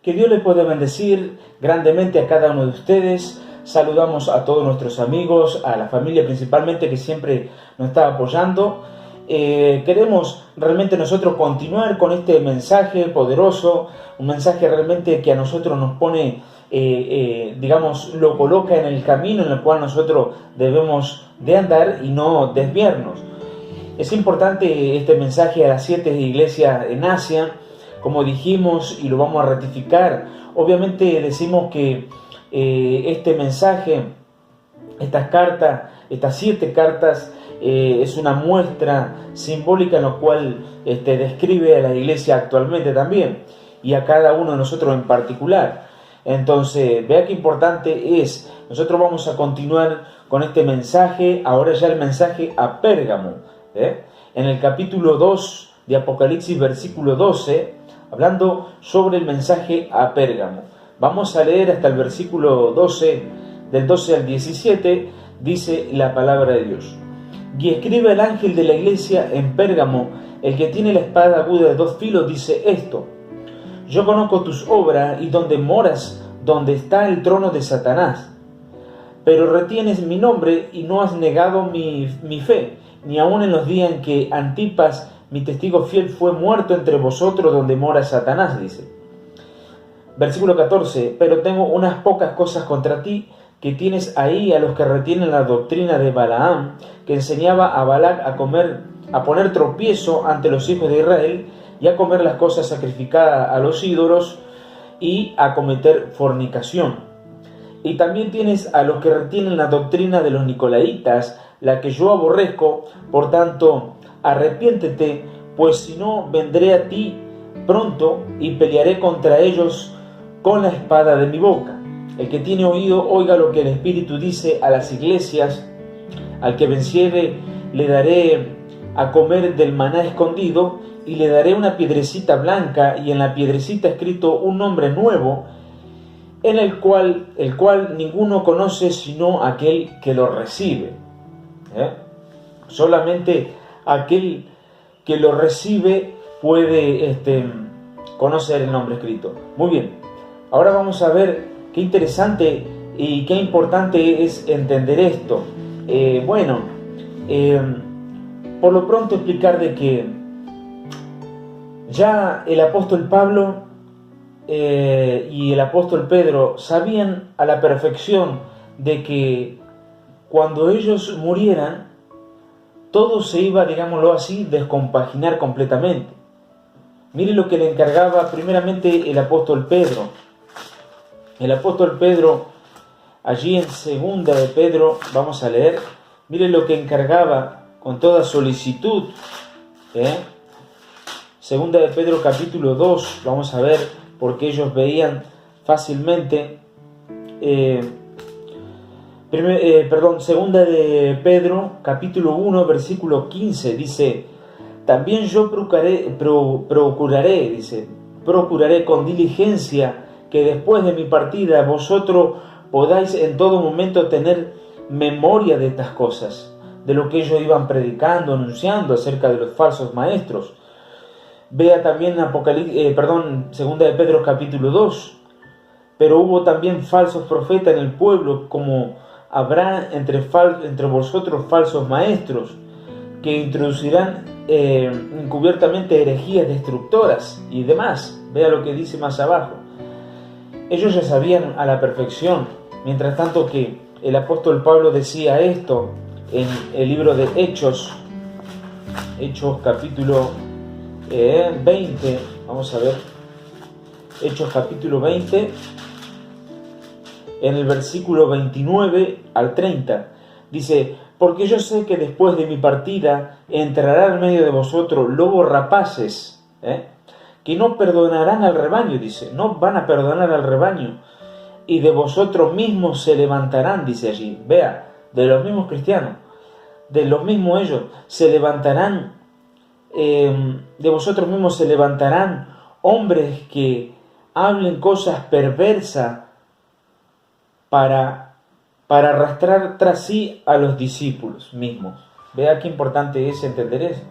Que Dios les pueda bendecir grandemente a cada uno de ustedes. Saludamos a todos nuestros amigos, a la familia principalmente que siempre nos está apoyando. Queremos realmente nosotros continuar con este mensaje poderoso, un mensaje realmente que a nosotros nos pone, lo coloca en el camino en el cual nosotros debemos de andar y no desviarnos. Es importante este mensaje a las 7 iglesias en Asia, como dijimos y lo vamos a ratificar. Obviamente decimos que este mensaje, estas cartas, estas 7 cartas, es una muestra simbólica en la cual describe a la iglesia actualmente también y a cada uno de nosotros en particular. Entonces, vea qué importante es. Nosotros vamos a continuar con este mensaje, ahora ya el mensaje a Pérgamo, en el capítulo 2 de Apocalipsis, versículo 12, hablando sobre el mensaje a Pérgamo. Vamos a leer hasta el versículo 12, del 12 al 17, dice la palabra de Dios. Y escribe el ángel de la iglesia en Pérgamo, el que tiene la espada aguda de 2 filos, dice esto: yo conozco tus obras y donde moras, donde está el trono de Satanás. Pero retienes mi nombre y no has negado mi fe, ni aun en los días en que Antipas, mi testigo fiel, fue muerto entre vosotros donde mora Satanás, dice. Versículo 14, pero tengo unas pocas cosas contra ti, que tienes ahí a los que retienen la doctrina de Balaam, que enseñaba a Balac a poner tropiezo ante los hijos de Israel, y a comer las cosas sacrificadas a los ídolos, y a cometer fornicación. Y también tienes a los que retienen la doctrina de los nicolaitas, la que yo aborrezco. Por tanto, arrepiéntete, pues si no, vendré a ti pronto y pelearé contra ellos con la espada de mi boca. El que tiene oído, oiga lo que el Espíritu dice a las iglesias. Al que venciere, le daré a comer del maná escondido, y le daré una piedrecita blanca, y en la piedrecita escrito un nombre nuevo, en el cual ninguno conoce sino aquel que lo recibe. Solamente aquel que lo recibe puede conocer el nombre escrito. Muy bien, ahora vamos a ver qué interesante y qué importante es entender esto. Por lo pronto explicar de que ya el apóstol Pablo y el apóstol Pedro sabían a la perfección de que cuando ellos murieran, todo se iba, digámoslo así, descompaginar completamente. Mire lo que le encargaba primeramente el apóstol Pedro. El apóstol Pedro, allí en segunda de Pedro, vamos a leer, mire lo que encargaba con toda solicitud. Segunda de Pedro capítulo 2, vamos a ver, porque ellos veían fácilmente, segunda de Pedro capítulo 1, versículo 15, dice: también yo procuraré con diligencia que después de mi partida vosotros podáis en todo momento tener memoria de estas cosas, de lo que ellos iban predicando, anunciando acerca de los falsos maestros. Vea también segunda de Pedro capítulo 2. Pero hubo también falsos profetas en el pueblo, como habrá entre vosotros falsos maestros, que introducirán encubiertamente herejías destructoras y demás. Vea lo que dice más abajo. Ellos ya sabían a la perfección. Mientras tanto que el apóstol Pablo decía esto en el libro de Hechos capítulo 20, vamos a ver, Hechos capítulo 20, en el versículo 29 al 30, dice: porque yo sé que después de mi partida entrará en medio de vosotros lobos rapaces, que no perdonarán al rebaño, dice, no van a perdonar al rebaño, y de vosotros mismos se levantarán, dice allí, vea, de los mismos cristianos, de los mismos ellos, se levantarán, de vosotros mismos se levantarán hombres que hablen cosas perversas para arrastrar tras sí a los discípulos mismos. Vea qué importante es entender eso.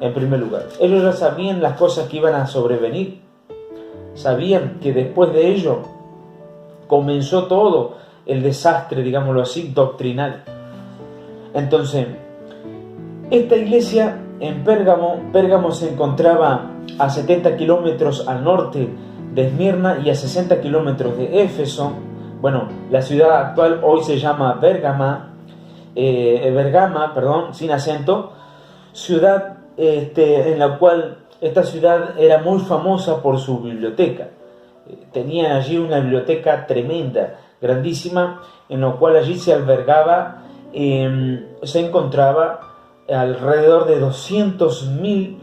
En primer lugar, ellos ya sabían las cosas que iban a sobrevenir. sabían que después de ello comenzó todo el desastre, digámoslo así, doctrinal. Entonces, esta iglesia en Pérgamo se encontraba a 70 kilómetros al norte de Esmirna y a 60 kilómetros de Éfeso. Bueno, la ciudad actual hoy se llama Bergama, sin acento, ciudad en la cual esta ciudad era muy famosa por su biblioteca. Tenía allí una biblioteca tremenda, grandísima, en la cual allí se albergaba, se encontraba alrededor de 200.000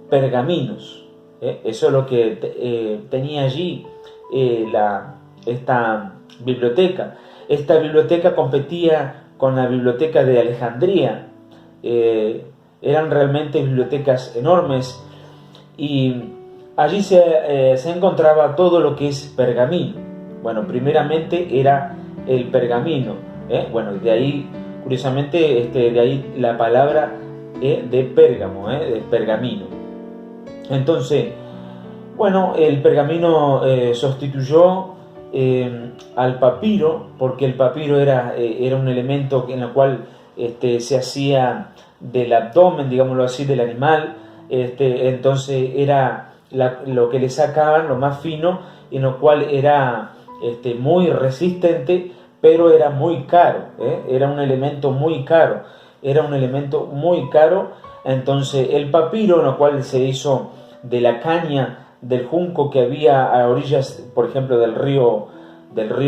pergaminos. Eso es lo que tenía allí esta biblioteca. Esta biblioteca competía con la biblioteca de Alejandría. Eran realmente bibliotecas enormes y allí se encontraba todo lo que es pergamino. Bueno, primeramente era el pergamino. Bueno, de ahí, curiosamente, de ahí la palabra de Pérgamo, de pergamino. Entonces, bueno, el pergamino sustituyó al papiro, porque el papiro era un elemento en el cual se hacía del abdomen, digámoslo así, del animal. Entonces era lo que le sacaban, lo más fino, en lo cual era muy resistente, pero era muy caro, era un elemento muy caro, Entonces el papiro, en lo cual se hizo de la caña del junco que había a orillas, por ejemplo, del río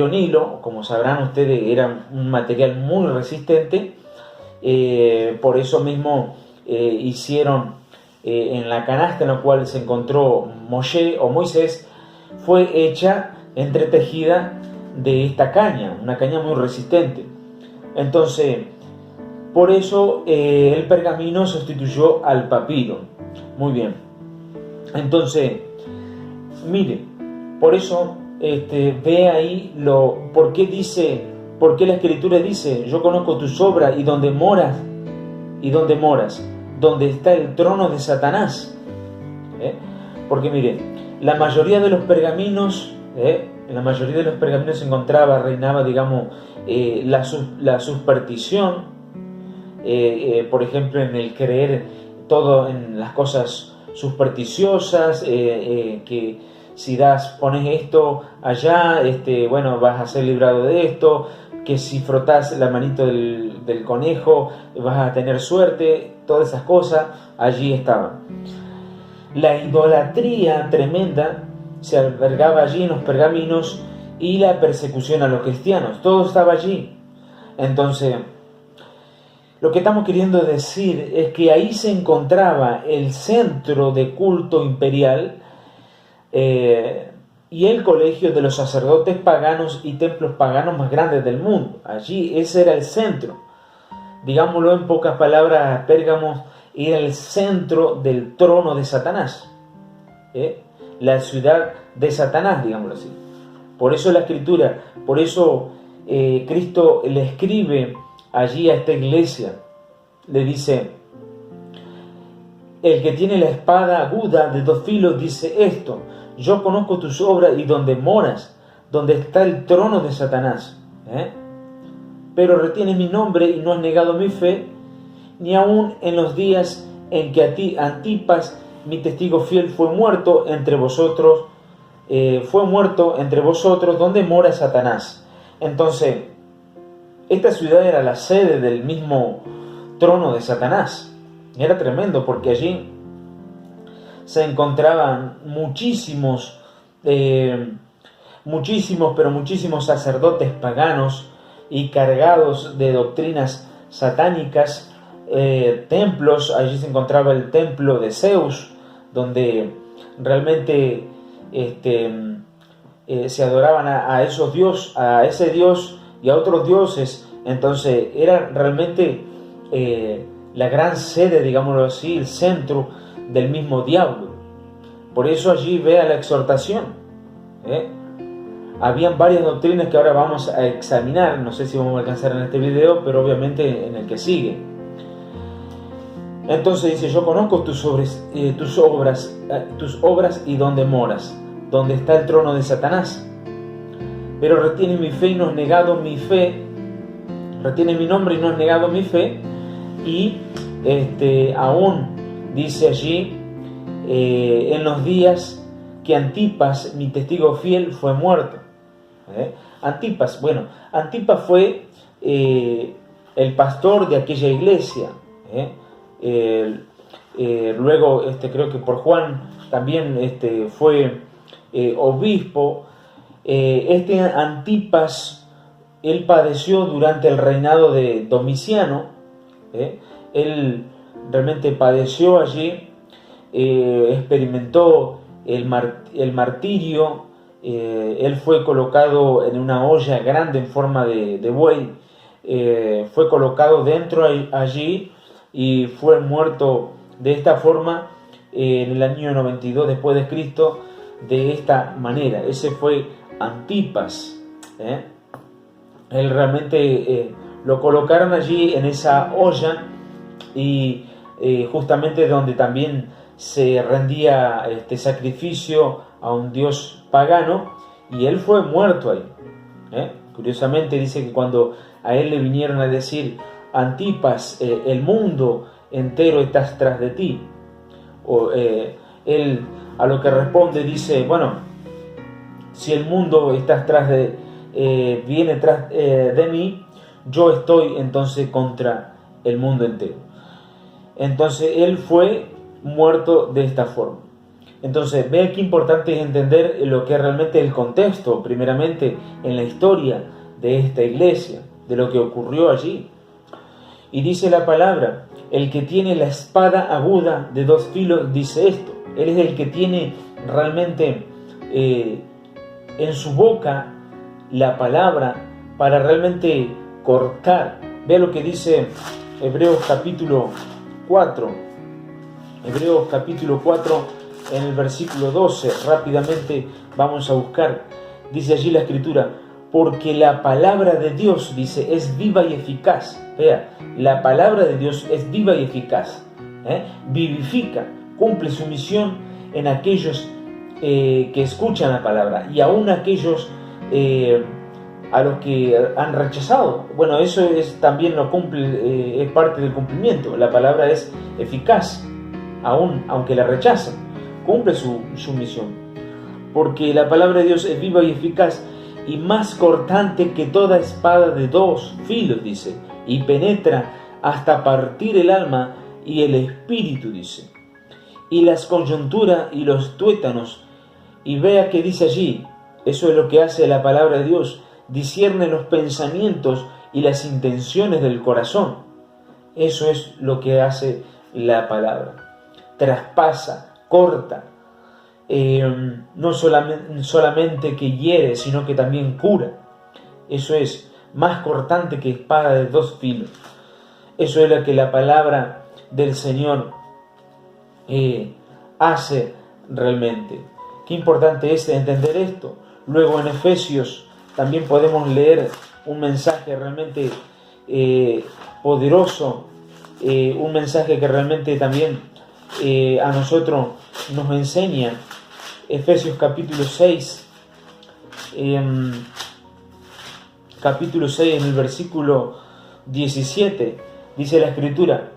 Nilo, como sabrán ustedes, era un material muy resistente. Por eso mismo hicieron en la canasta en la cual se encontró Moisés, fue hecha, entretejida de esta caña, una caña muy resistente. Entonces, por eso el pergamino sustituyó al papiro. Muy bien. Entonces, mire, por eso ve ahí por qué la Escritura dice: yo conozco tus obras y donde moras, donde está el trono de Satanás. Porque mire, la mayoría de los pergaminos se encontraba, reinaba, digamos, la superstición, por ejemplo, en el creer todo en las cosas supersticiosas, que si pones esto allá, bueno, vas a ser librado de esto, que si frotas la manito del conejo vas a tener suerte. Todas esas cosas allí estaban. La idolatría tremenda se albergaba allí en los pergaminos, y la persecución a los cristianos, todo estaba allí. Entonces, lo que estamos queriendo decir es que ahí se encontraba el centro de culto imperial, y el colegio de los sacerdotes paganos y templos paganos más grandes del mundo. Allí ese era el centro. Digámoslo en pocas palabras, Pérgamo era el centro del trono de Satanás, la ciudad de Satanás, digámoslo así. Por eso la Escritura, por eso Cristo le escribe allí a esta iglesia, le dice: el que tiene la espada aguda de dos filos dice esto: yo conozco tus obras y donde moras, donde está el trono de Satanás. Pero retienes mi nombre y no has negado mi fe, ni aun en los días en que Antipas, mi testigo fiel, fue muerto entre vosotros, donde mora Satanás. Entonces, esta ciudad era la sede del mismo trono de Satanás. Era tremendo, porque allí se encontraban muchísimos sacerdotes paganos y cargados de doctrinas satánicas, templos. Allí se encontraba el templo de Zeus, donde realmente se adoraban a ese dios y a otros dioses. Entonces era realmente la gran sede, digámoslo así, el centro del mismo diablo. Por eso allí vea la exhortación. Habían varias doctrinas que ahora vamos a examinar. No sé si vamos a alcanzar en este video, pero obviamente en el que sigue. Entonces dice: yo conozco tus obras y dónde moras, donde está el trono de Satanás. Pero retiene mi fe y no has negado mi fe, retiene mi nombre y no has negado mi fe, y aún dice allí, en los días que Antipas, mi testigo fiel, fue muerto. Antipas fue el pastor de aquella iglesia. Luego creo que por Juan también fue obispo. Antipas, él padeció durante el reinado de Domiciano. Él realmente padeció allí, experimentó el martirio. Él fue colocado en una olla grande en forma de buey, fue colocado dentro allí y fue muerto de esta forma en el año 92 después de Cristo, de esta manera. Ese fue Antipas. Él realmente lo colocaron allí en esa olla, y justamente donde también se rendía sacrificio a un dios pagano, y él fue muerto ahí. Curiosamente dice que cuando a él le vinieron a decir: Antipas, el mundo entero está tras de ti, él a lo que responde dice: bueno, si el mundo está viene tras de mí, yo estoy entonces contra el mundo entero. Entonces él fue muerto de esta forma. Entonces, ve qué importante es entender lo que es realmente el contexto, primeramente en la historia de esta iglesia, de lo que ocurrió allí. Y dice la palabra: el que tiene la espada aguda de dos filos, dice esto. Él es el que tiene realmente en su boca la palabra para realmente cortar. Vea lo que dice Hebreos capítulo 4. Hebreos capítulo 4, en el versículo 12, rápidamente vamos a buscar. Dice allí la escritura: porque la palabra de Dios, dice, es viva y eficaz. Vea, la palabra de Dios es viva y eficaz. Vivifica, cumple su misión en aquellos que escuchan la palabra, y aún aquellos a los que han rechazado. Bueno, eso también lo cumple, es parte del cumplimiento. La palabra es eficaz, aunque la rechazan, cumple su misión. Porque la palabra de Dios es viva y eficaz, y más cortante que toda espada de dos filos, dice, y penetra hasta partir el alma y el espíritu, dice, y las coyunturas y los tuétanos. Y vea que dice allí, eso es lo que hace la palabra de Dios: discierne los pensamientos y las intenciones del corazón. Eso es lo que hace la palabra. Traspasa, corta, no solamente que hiere, sino que también cura. Eso es más cortante que espada de dos filos. Eso es lo que la palabra del Señor hace realmente. Qué importante es entender esto. Luego en Efesios también podemos leer un mensaje realmente poderoso, un mensaje que realmente también a nosotros nos enseña. Efesios capítulo 6, capítulo 6 en el versículo 17, dice la escritura: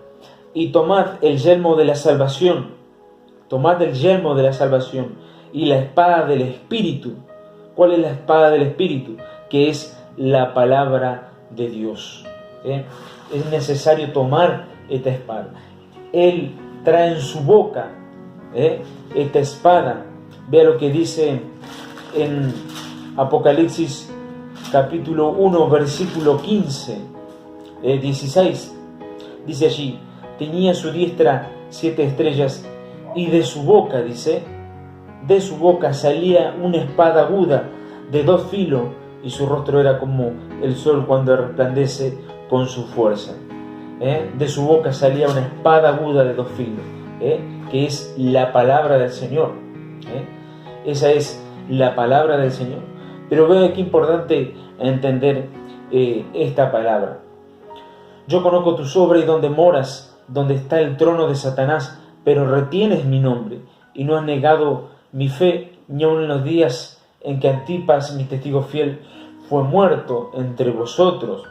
y tomad el yelmo de la salvación, y la espada del Espíritu. ¿Cuál es la espada del Espíritu? Que es la palabra de Dios. Es necesario tomar esta espada. Él trae en su boca esta espada. Vea lo que dice en Apocalipsis capítulo 1, versículo 15, 16. Dice allí: tenía a su diestra 7 estrellas, y de su boca, dice, de su boca salía una espada aguda de dos filos, y su rostro era como el sol cuando resplandece con su fuerza. De su boca salía una espada aguda de dos filos, que es la palabra del Señor. Esa es la palabra del Señor. Pero veo qué importante entender esta palabra. Yo conozco tus obras y donde moras, donde está el trono de Satanás, pero retienes mi nombre y no has negado mi fe, ni aun en los días en que Antipas, mi testigo fiel, fue muerto entre vosotros,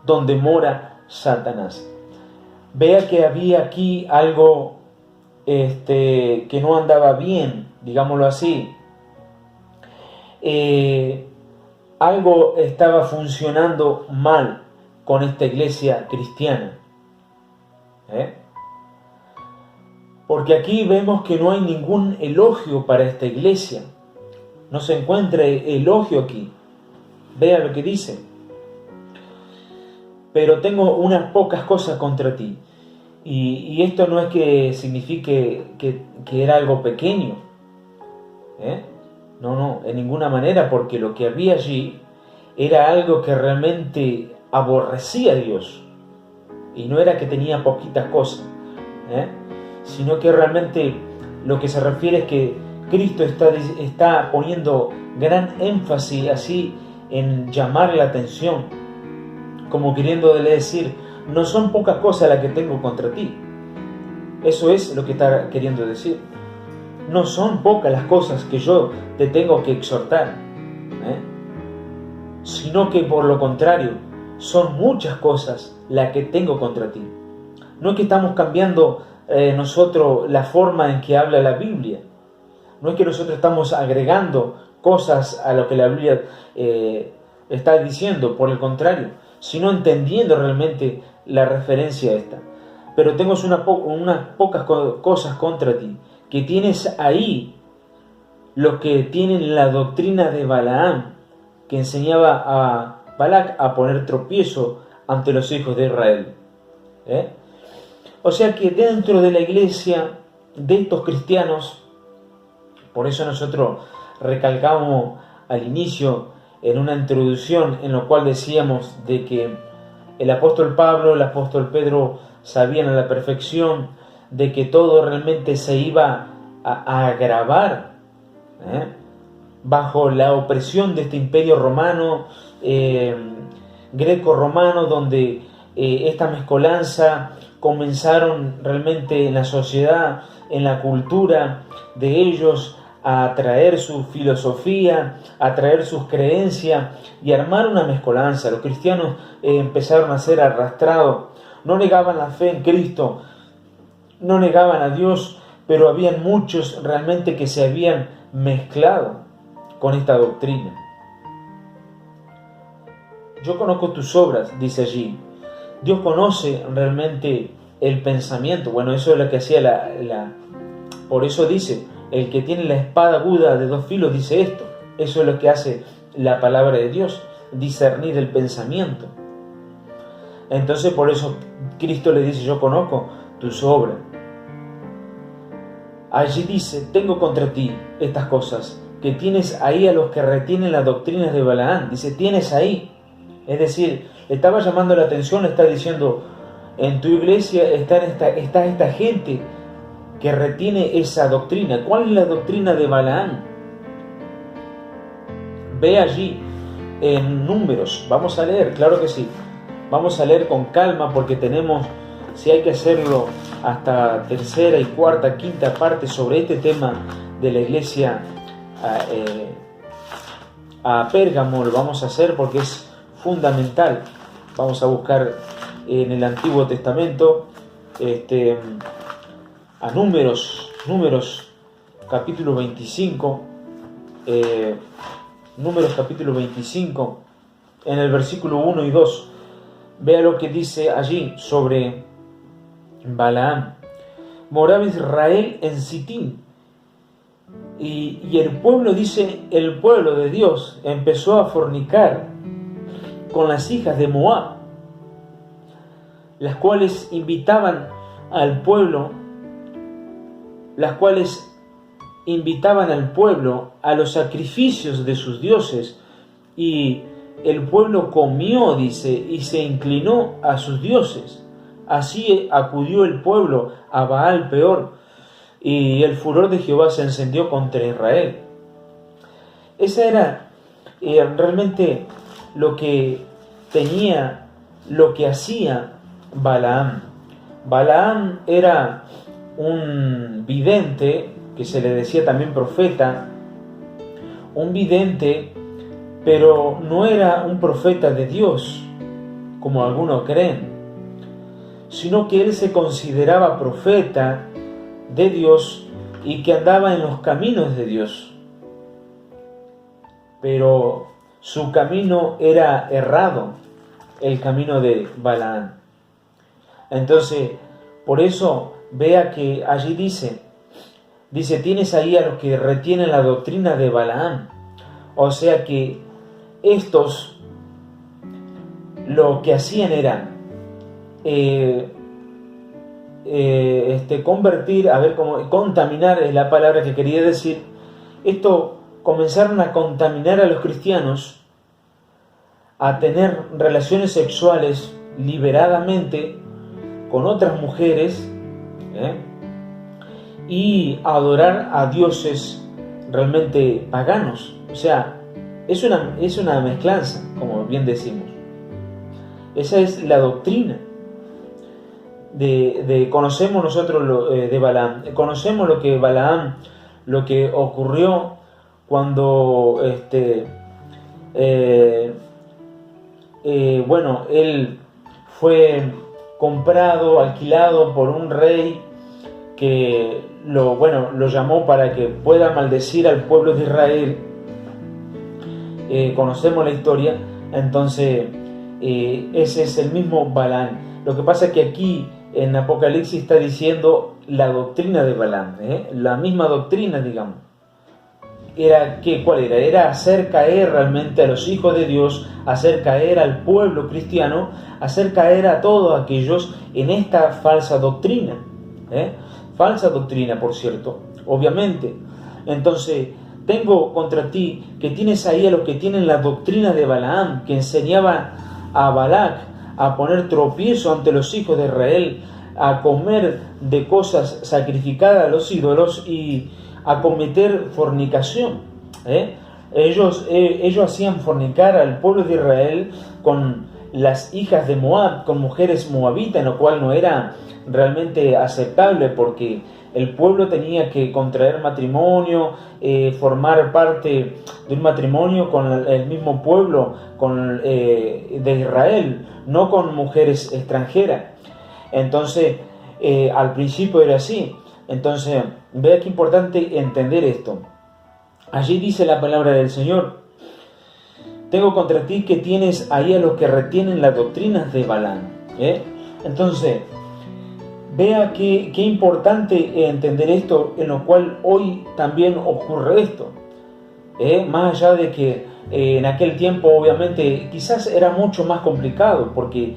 donde mora Satanás. Vea que había aquí algo que no andaba bien, digámoslo así. Algo estaba funcionando mal con esta iglesia cristiana. Porque aquí vemos que no hay ningún elogio para esta iglesia. No se encuentra elogio aquí. Vea lo que dice. Pero tengo unas pocas cosas contra ti. Y esto no es que signifique que era algo pequeño. No, en ninguna manera, porque lo que había allí era algo que realmente aborrecía a Dios. Y no era que tenía poquitas cosas, sino que realmente lo que se refiere es que Cristo está poniendo gran énfasis así en llamar la atención, como queriéndole decir, no son pocas cosas las que tengo contra ti. Eso es lo que está queriendo decir. No son pocas las cosas que yo te tengo que exhortar, sino que por lo contrario, son muchas cosas las que tengo contra ti. No es que estamos cambiando nosotros la forma en que habla la Biblia. No es que nosotros estamos agregando cosas a lo que la Biblia está diciendo, por el contrario, sino entendiendo realmente la referencia esta. Pero tengo unas pocas cosas contra ti, que tienes ahí lo que tienen la doctrina de Balaam, que enseñaba a Balac a poner tropiezo ante los hijos de Israel. O sea que dentro de la iglesia de estos cristianos, por eso nosotros recalcamos al inicio en una introducción en lo cual decíamos de que el apóstol Pablo, el apóstol Pedro sabían a la perfección de que todo realmente se iba a agravar bajo la opresión de este imperio romano, greco-romano, donde esta mezcolanza comenzaron realmente en la sociedad, en la cultura de ellos, a traer su filosofía, a traer sus creencias y armar una mezcolanza. Los cristianos empezaron a ser arrastrados, no negaban la fe en Cristo, no negaban a Dios, pero habían muchos realmente que se habían mezclado con esta doctrina. Yo conozco tus obras, dice allí. Dios conoce realmente el pensamiento. Bueno, eso es lo que hacía por eso dice, el que tiene la espada aguda de dos filos dice esto. Eso es lo que hace la palabra de Dios, discernir el pensamiento. Entonces por eso Cristo le dice, yo conozco tus obras. Allí dice, tengo contra ti estas cosas, que tienes ahí a los que retienen las doctrinas de Balaam. Dice, tienes ahí. Es decir, le estaba llamando la atención, le está diciendo, en tu iglesia está esta gente que retiene esa doctrina. ¿Cuál es la doctrina de Balaam? Ve allí en Números, vamos a leer, claro que sí. Vamos a leer con calma porque tenemos, si hay que hacerlo, hasta tercera y cuarta, quinta parte sobre este tema de la iglesia a Pérgamo. Lo vamos a hacer porque es fundamental. Vamos a buscar en el Antiguo Testamento a Números capítulo 25, Números capítulo 25, en el versículo 1 y 2. Vea lo que dice allí sobre Balaam. Moraba Israel en Sitín, y el pueblo, dice, el pueblo de Dios empezó a fornicar con las hijas de Moab, las cuales invitaban al pueblo a los sacrificios de sus dioses, y el pueblo comió, dice, y se inclinó a sus dioses. Así acudió el pueblo a Baal Peor, y el furor de Jehová se encendió contra Israel. Esa era realmente lo que hacía Balaam. Balaam era un vidente, que se le decía también profeta, un vidente, pero no era un profeta de Dios, como algunos creen, sino que él se consideraba profeta de Dios y que andaba en los caminos de Dios. Pero su camino era errado, el camino de Balaam. Entonces, por eso, vea que allí dice, tienes ahí a los que retienen la doctrina de Balaam. O sea que estos lo que hacían era convertir, contaminar es la palabra que quería decir. Esto comenzaron a contaminar a los cristianos, a tener relaciones sexuales liberadamente con otras mujeres, y a adorar a dioses realmente paganos. O sea, es una mezclanza, como bien decimos. Esa es la doctrina conocemos nosotros de Balaam. Conocemos lo que ocurrió cuando él fue comprado, alquilado por un rey que lo llamó para que pueda maldecir al pueblo de Israel. Conocemos la historia. Entonces ese es el mismo Balaam. Lo que pasa es que aquí en Apocalipsis está diciendo la doctrina de Balaam, la misma doctrina, digamos. ¿Cuál era? Era hacer caer realmente a los hijos de Dios, hacer caer al pueblo cristiano, hacer caer a todos aquellos en esta falsa doctrina. Falsa doctrina, por cierto, obviamente. Entonces, tengo contra ti que tienes ahí a los que tienen la doctrina de Balaam, que enseñaba a Balac a poner tropiezo ante los hijos de Israel, a comer de cosas sacrificadas a los ídolos y a cometer fornicación. Ellos hacían fornicar al pueblo de Israel con las hijas de Moab, con mujeres moabitas, lo cual no era realmente aceptable, porque el pueblo tenía que contraer matrimonio, formar parte de un matrimonio con el mismo pueblo de Israel, no con mujeres extranjeras. Entonces, al principio era así. Entonces, vea qué importante entender esto. Allí dice la palabra del Señor: tengo contra ti que tienes ahí a los que retienen las doctrinas de Balaam. Entonces, vea qué importante entender esto, en lo cual hoy también ocurre esto. Más allá de que en aquel tiempo obviamente quizás era mucho más complicado, porque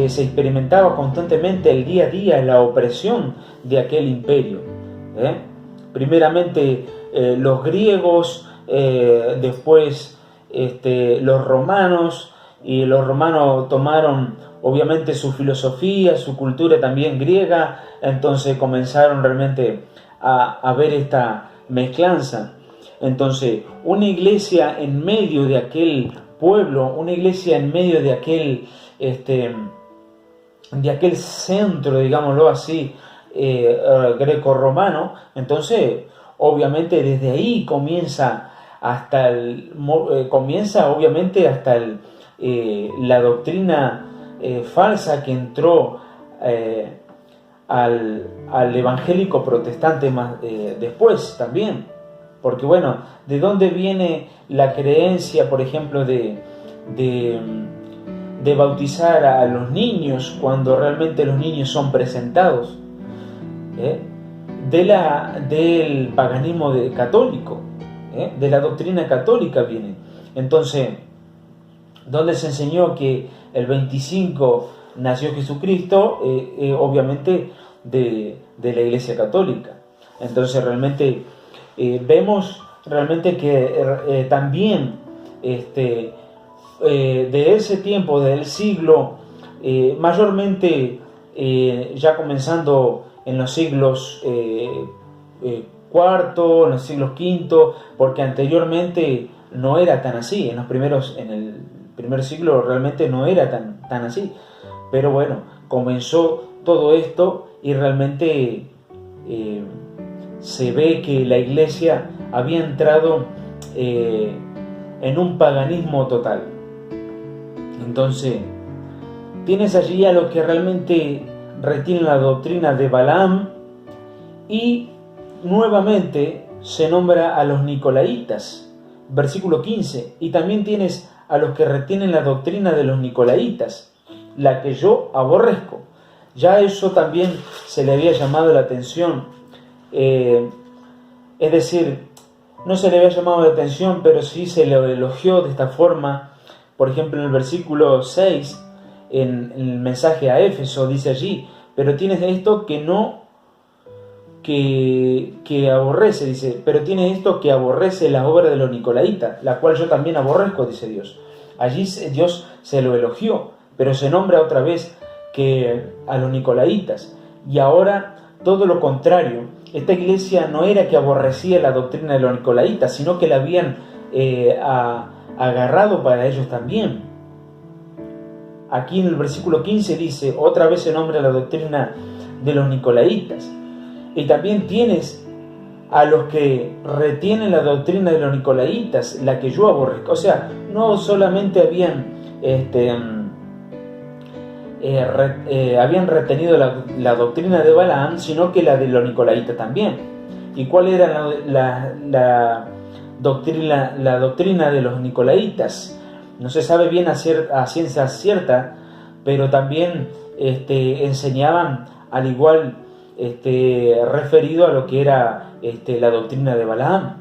se experimentaba constantemente el día a día la opresión de aquel imperio. Primeramente los griegos, después los romanos, y los romanos tomaron obviamente su filosofía, su cultura también griega. Entonces comenzaron realmente a ver esta mezclanza. Entonces, una iglesia en medio de aquel pueblo, una iglesia en medio de aquel centro, digámoslo así, greco-romano. Entonces, obviamente desde ahí comienza obviamente hasta la doctrina falsa que entró al evangélico protestante más después también. Porque bueno, ¿de dónde viene la creencia, por ejemplo, de bautizar a los niños cuando realmente los niños son presentados? Del paganismo católico, de la doctrina católica viene. Entonces, ¿dónde se enseñó que el 25 nació Jesucristo? Obviamente de la Iglesia Católica. Entonces realmente vemos realmente que también de ese tiempo, del siglo, mayormente ya comenzando en los siglos cuarto, en los siglos quinto, porque anteriormente no era tan así. En el primer siglo realmente no era tan así. Pero bueno, comenzó todo esto y realmente se ve que la iglesia había entrado en un paganismo total. Entonces, tienes allí a los que realmente retienen la doctrina de Balaam, y nuevamente se nombra a los nicolaitas, versículo 15, y también tienes a los que retienen la doctrina de los nicolaitas, la que yo aborrezco. Ya eso también se le había llamado la atención, es decir, no se le había llamado la atención, pero sí se le elogió de esta forma. Por ejemplo, en el versículo 6, en el mensaje a Éfeso, dice allí: pero tienes esto que aborrece, dice, pero tiene esto que aborrece la obra de los nicolaitas, la cual yo también aborrezco, dice Dios. Allí Dios se lo elogió, pero se nombra otra vez que a los nicolaitas. Y ahora todo lo contrario, esta iglesia no era que aborrecía la doctrina de los nicolaitas, sino que la habían agarrado para ellos también. Aquí en el versículo 15 dice, otra vez se nombra la doctrina de los nicolaitas. Y también tienes a los que retienen la doctrina de los nicolaitas, la que yo aborrezco. O sea, no solamente habían retenido la doctrina de Balaam, sino que la de los nicolaitas también. ¿Y cuál era la doctrina de los nicolaitas? No se sabe bien a ciencia cierta, pero también enseñaban al igual referido a lo que era la doctrina de Balaam,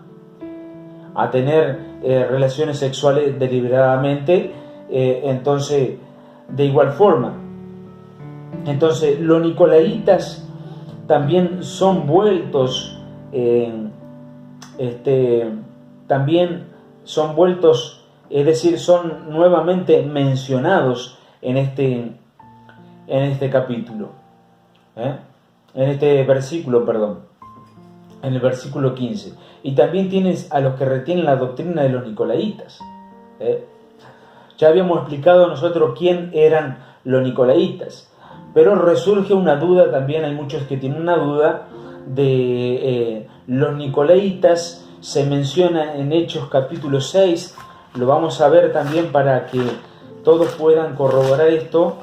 a tener relaciones sexuales deliberadamente, entonces de igual forma. Entonces los nicolaitas también son vueltos, es decir, son nuevamente mencionados en este capítulo, en este versículo, en el versículo 15. Y también tienes a los que retienen la doctrina de los nicolaitas. Ya habíamos explicado nosotros quién eran los nicolaitas, pero resurge una duda también. Hay muchos que tienen una duda de los nicolaitas. Se menciona en Hechos capítulo 6, lo vamos a ver también para que todos puedan corroborar esto.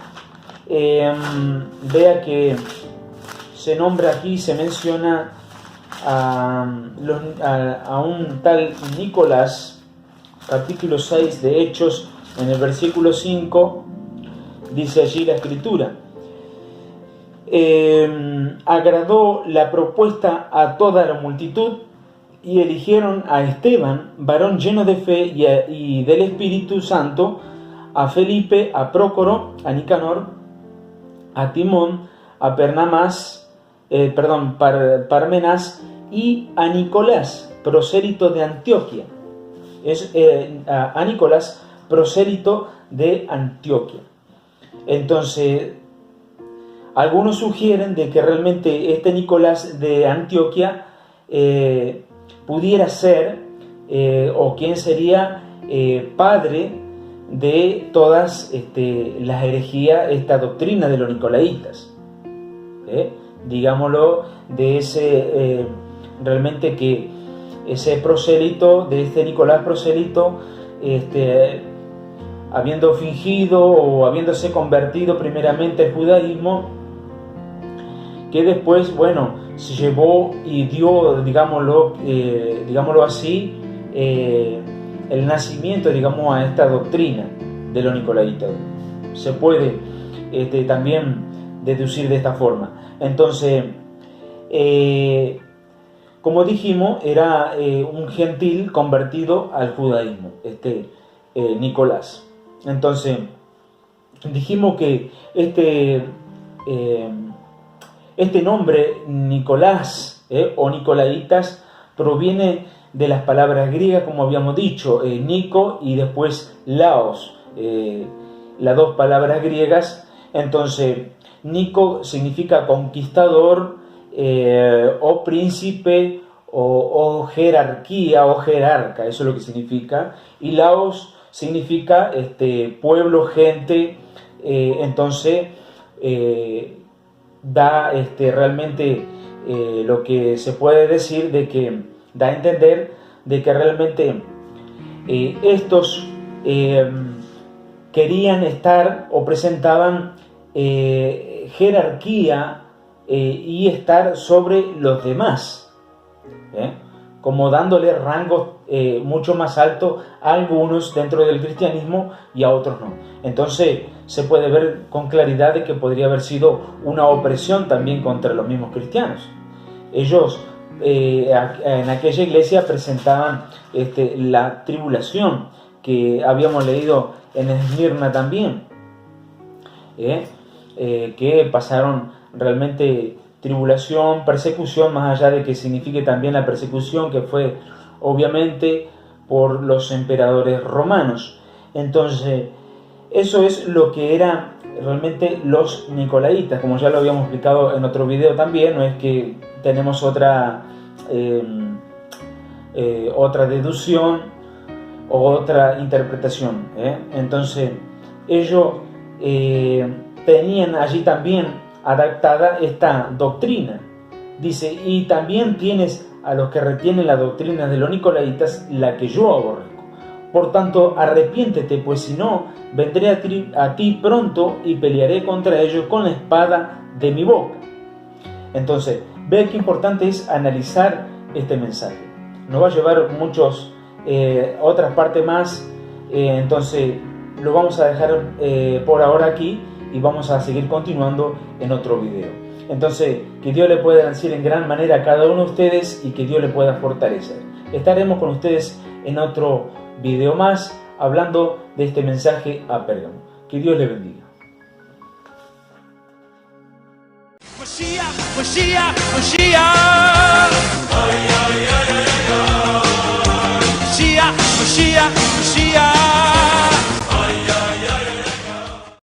Vea que se nombra aquí, se menciona a un tal Nicolás, capítulo 6 de Hechos, en el versículo 5, dice allí la escritura: agradó la propuesta a toda la multitud y eligieron a Esteban, varón lleno de fe y del Espíritu Santo, a Felipe, a Prócoro, a Nicanor, a Timón, a Parmenas y a Nicolás, prosélito de Antioquía. A Nicolás, prosélito de Antioquía. Entonces, algunos sugieren de que realmente este Nicolás de Antioquía pudiera ser, o quién sería padre de todas las herejías, esta doctrina de los nicolaitas. Digámoslo, de ese realmente que ese prosélito, de este Nicolás prosélito, habiendo fingido o habiéndose convertido primeramente al judaísmo, que después, se llevó y dio, digámoslo así, el nacimiento, a esta doctrina de los nicolaitas. Se puede también deducir de esta forma. Entonces, como dijimos, era un gentil convertido al judaísmo, Nicolás. Entonces, dijimos que este nombre Nicolás o nicolaitas proviene de las palabras griegas, como habíamos dicho, Nico y después Laos, las dos palabras griegas. Entonces, Nico significa conquistador, o príncipe, o jerarquía, o jerarca, eso es lo que significa. Y Laos significa pueblo, gente. Entonces, da realmente lo que se puede decir, de que da a entender de que realmente estos querían estar o presentaban jerarquía y estar sobre los demás, como dándole rangos mucho más altos a algunos dentro del cristianismo y a otros no. Entonces se puede ver con claridad de que podría haber sido una opresión también contra los mismos cristianos. Ellos en aquella iglesia presentaban la tribulación que habíamos leído en Esmirna también, que pasaron realmente tribulación, persecución, más allá de que signifique también la persecución que fue obviamente por los emperadores romanos. Entonces eso es lo que eran realmente los nicolaitas, como ya lo habíamos explicado en otro video también. No es que tenemos otra deducción o otra interpretación, Entonces ellos tenían allí también adaptada esta doctrina. Dice, y también tienes a los que retienen la doctrina de los nicolaitas, la que yo aborrezco. Por tanto, arrepiéntete, pues si no, vendré a ti pronto y pelearé contra ellos con la espada de mi boca. Entonces, ve qué importante es analizar este mensaje. Nos va a llevar otras partes más, entonces lo vamos a dejar por ahora aquí y vamos a seguir continuando en otro video. Entonces, que Dios le pueda decir en gran manera a cada uno de ustedes y que Dios le pueda fortalecer. Estaremos con ustedes en otro video más, hablando de este mensaje a Pérgamo. Que Dios le bendiga. Mashiach, Mashiach, Mashiach. Mashiach, Mashiach, Mashiach.